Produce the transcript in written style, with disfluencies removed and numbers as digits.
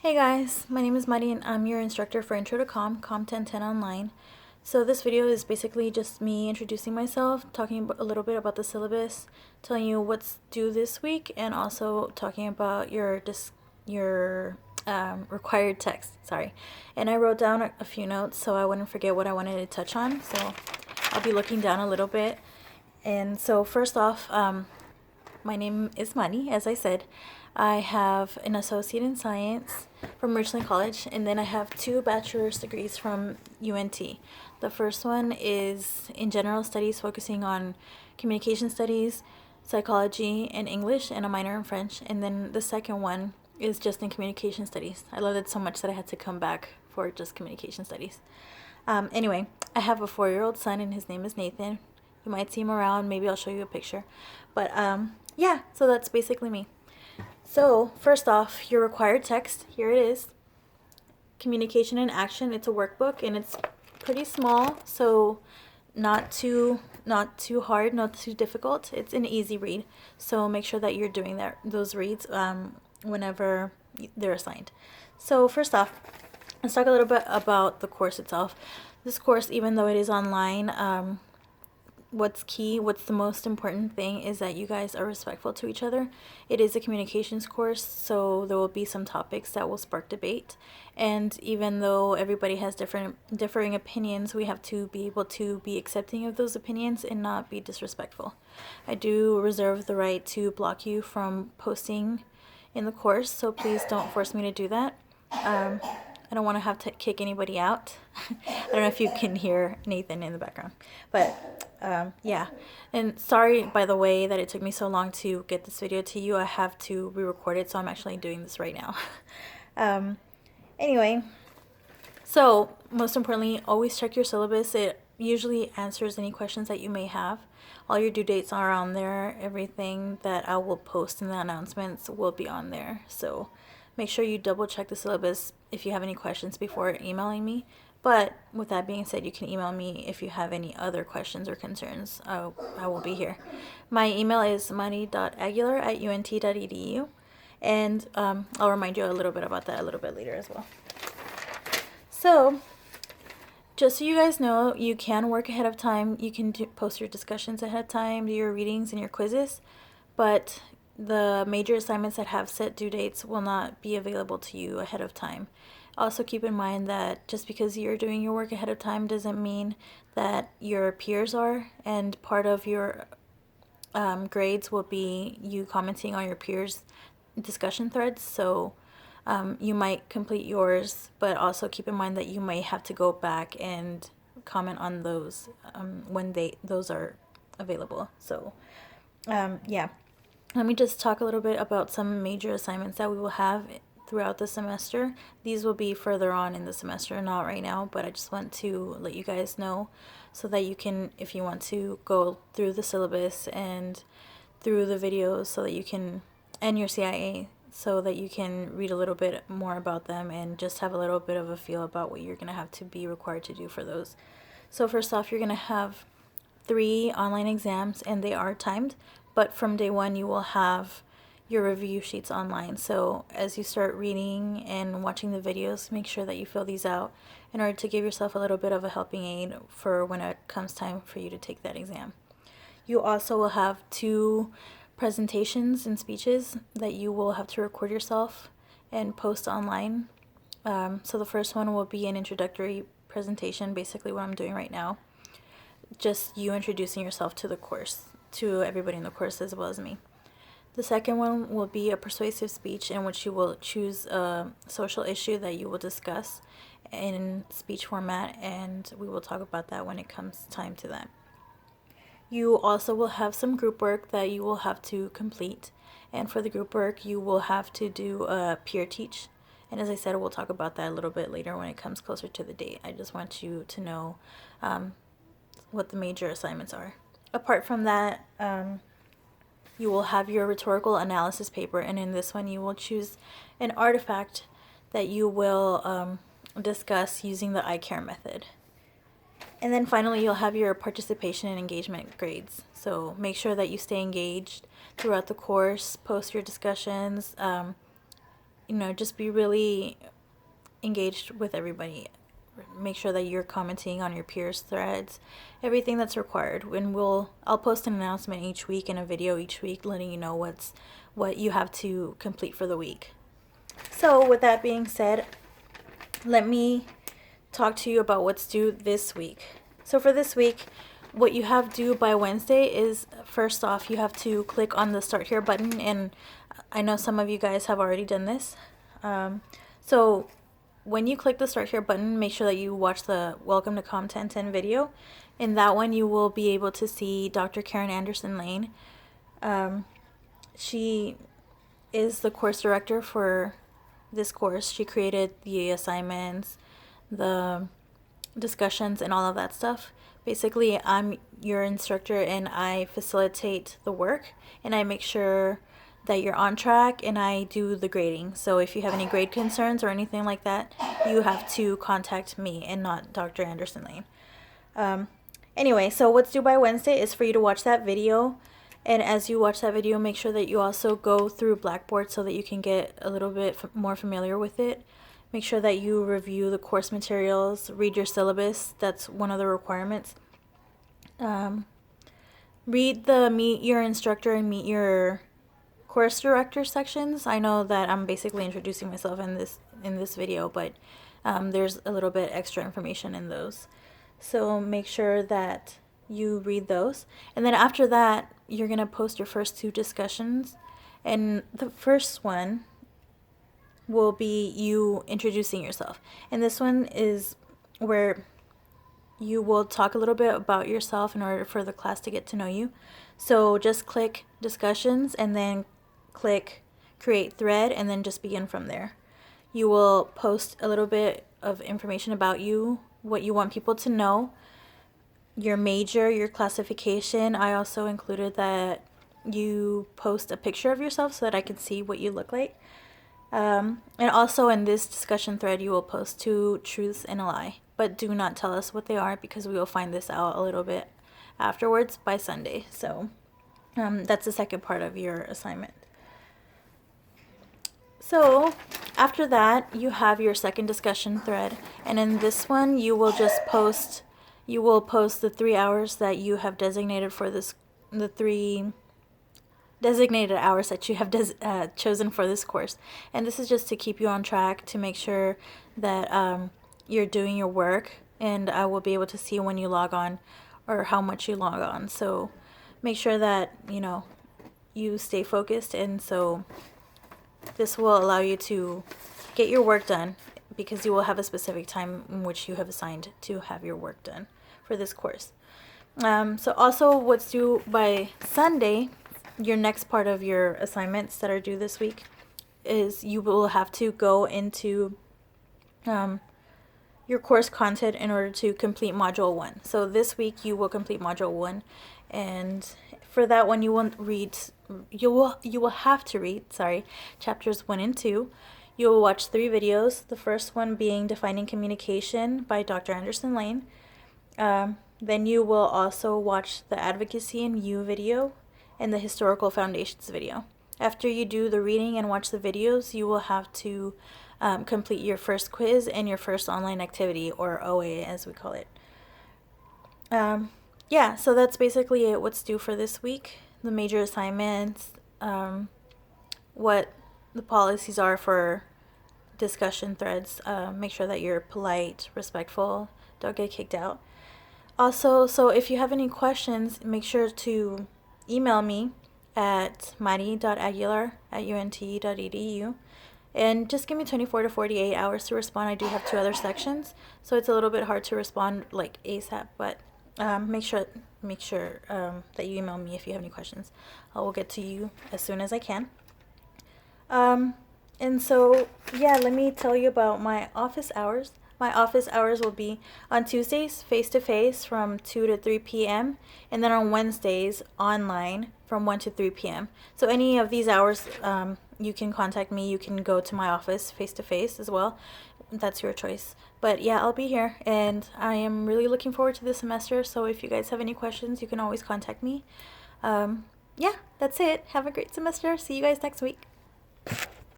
Hey guys, my name is Mari and I'm your instructor for Intro to Comm 1010 Online. So this video is basically just me introducing myself, talking a little bit about the syllabus, telling you what's due this week, and also talking about your required text. Sorry. And I wrote down a few notes so I wouldn't forget what I wanted to touch on. So I'll be looking down a little bit. And so first off, my name is Mani, as I said. I have an associate in science from Richland College, and then I have 2 bachelor's degrees from UNT. The first one is in general studies, focusing on communication studies, psychology, and English, and a minor in French. And then the second one is just in communication studies. I loved it so much that I had to come back for just communication studies. Anyway, I have a 4-year-old son, and his name is Nathan. You might see him around. Maybe I'll show you a picture. But yeah, so that's basically me. So first off, your required text, here it is. Communication in Action. It's a workbook and it's pretty small, so not too hard, not too difficult. It's an easy read. So make sure that you're doing those reads whenever they're assigned. So first off, let's talk a little bit about the course itself. This course, even though it is online, what's the most important thing is that you guys are respectful to each other. It is a communications course, so there will be some topics that will spark debate. And even though everybody has differing opinions, we have to be able to be accepting of those opinions and not be disrespectful. I do reserve the right to block you from posting in the course, so please don't force me to do that. I don't want to have to kick anybody out. I don't know if you can hear Nathan in the background. But yeah. And sorry, by the way, that it took me so long to get this video to you. I have to re-record it, so I'm actually doing this right now. Anyway, so most importantly, always check your syllabus. It usually answers any questions that you may have. All your due dates are on there. Everything that I will post in the announcements will be on there. So make sure you double check the syllabus if you have any questions before emailing me. But with that being said, you can email me if you have any other questions or concerns. I will be here. My email is mani.aguilar@unt.edu. And I'll remind you a little bit about that a little bit later as well. So just so you guys know, you can work ahead of time. You can post your discussions ahead of time, do your readings and your quizzes. But the major assignments that have set due dates will not be available to you ahead of time. Also keep in mind that just because you're doing your work ahead of time doesn't mean that your peers are, and part of your grades will be you commenting on your peers' discussion threads. So you might complete yours, but also keep in mind that you may have to go back and comment on those when those are available. So yeah. Let me just talk a little bit about some major assignments that we will have throughout the semester. These will be further on in the semester, not right now, but I just want to let you guys know so that you can, if you want to, go through the syllabus and through the videos so that you can, and your CIA, so that you can read a little bit more about them and just have a little bit of a feel about what you're going to have to be required to do for those. So first off, you're going to have 3 online exams, and they are timed. But from day 1, you will have your review sheets online. So as you start reading and watching the videos, make sure that you fill these out in order to give yourself a little bit of a helping aid for when it comes time for you to take that exam. You also will have 2 presentations and speeches that you will have to record yourself and post online. So the first one will be an introductory presentation, basically what I'm doing right now. Just you introducing yourself to the course, to everybody in the course as well as me. The second one will be a persuasive speech in which you will choose a social issue that you will discuss in speech format, and we will talk about that when it comes time to that. You also will have some group work that you will have to complete, and for the group work you will have to do a peer teach. And as I said, we'll talk about that a little bit later when it comes closer to the date. I just want you to know what the major assignments are. Apart from that, you will have your rhetorical analysis paper, and in this one you will choose an artifact that you will discuss using the I-CARE method. And then finally, you'll have your participation and engagement grades. So make sure that you stay engaged throughout the course, post your discussions, just be really engaged with everybody. Make sure that you're commenting on your peers' threads, everything that's required. And I'll post an announcement each week and a video each week letting you know what you have to complete for the week. So with that being said, let me talk to you about what's due this week. So for this week, what you have due by Wednesday is, first off, you have to click on the Start Here button, and I know some of you guys have already done this. So when you click the Start Here button, make sure that you watch the Welcome to Comm 1010 video. In that one, you will be able to see Dr. Karen Anderson Lane. She is the course director for this course. She created the assignments, the discussions, and all of that stuff. Basically, I'm your instructor and I facilitate the work and I make sure that you're on track, and I do the grading. So if you have any grade concerns or anything like that, you have to contact me and not Dr. Anderson Lane. Anyway, so what's due by Wednesday is for you to watch that video. And as you watch that video, make sure that you also go through Blackboard so that you can get a little bit more familiar with it. Make sure that you review the course materials, read your syllabus. That's one of the requirements. Read the Meet Your Instructor and Meet Your Course Director sections. I know that I'm basically introducing myself in this video, but there's a little bit extra information in those. So make sure that you read those. And then after that, you're going to post your first 2 discussions. And the first one will be you introducing yourself. And this one is where you will talk a little bit about yourself in order for the class to get to know you. So just click discussions and then click create thread and then just begin from there. You will post a little bit of information about you, what you want people to know, your major, your classification. I also included that you post a picture of yourself so that I can see what you look like. And also in this discussion thread, you will post 2 truths and a lie, but do not tell us what they are because we will find this out a little bit afterwards by Sunday. So that's the second part of your assignment. So after that, you have your second discussion thread, and in this one, you will post the 3 hours that you have designated for the 3 designated hours that you have chosen for this course. And this is just to keep you on track, to make sure that you're doing your work, and I will be able to see when you log on or how much you log on. So make sure that you stay focused, and so this will allow you to get your work done because you will have a specific time in which you have assigned to have your work done for this course. So also what's due by Sunday, your next part of your assignments that are due this week, is you will have to go into your course content in order to complete Module 1. So this week you will complete Module 1, and for that one you will have to read chapters 1 and 2. You will watch 3 videos, the first one being Defining Communication by Dr. Anderson Lane. Then you will also watch the Advocacy in You video and the Historical Foundations video. After you do the reading and watch the videos, you will have to complete your first quiz and your first online activity, or OA as we call it. Yeah, so that's basically it, what's due for this week. The major assignments, what the policies are for discussion threads. Make sure that you're polite, respectful, don't get kicked out. Also, so if you have any questions, make sure to email me at mari.aguilar@unt.edu, and just give me 24 to 48 hours to respond. I do have 2 other sections, so it's a little bit hard to respond like ASAP, but make sure that you email me if you have any questions. I will get to you as soon as I can. And so, yeah, let me tell you about my office hours. My office hours will be on Tuesdays, face-to-face from 2 to 3 p.m. and then on Wednesdays, online from 1 to 3 p.m. So any of these hours, you can contact me. You can go to my office face-to-face as well. That's your choice. But yeah, I'll be here, and I am really looking forward to this semester. So if you guys have any questions, you can always contact me. Yeah, that's it. Have a great semester. See you guys next week.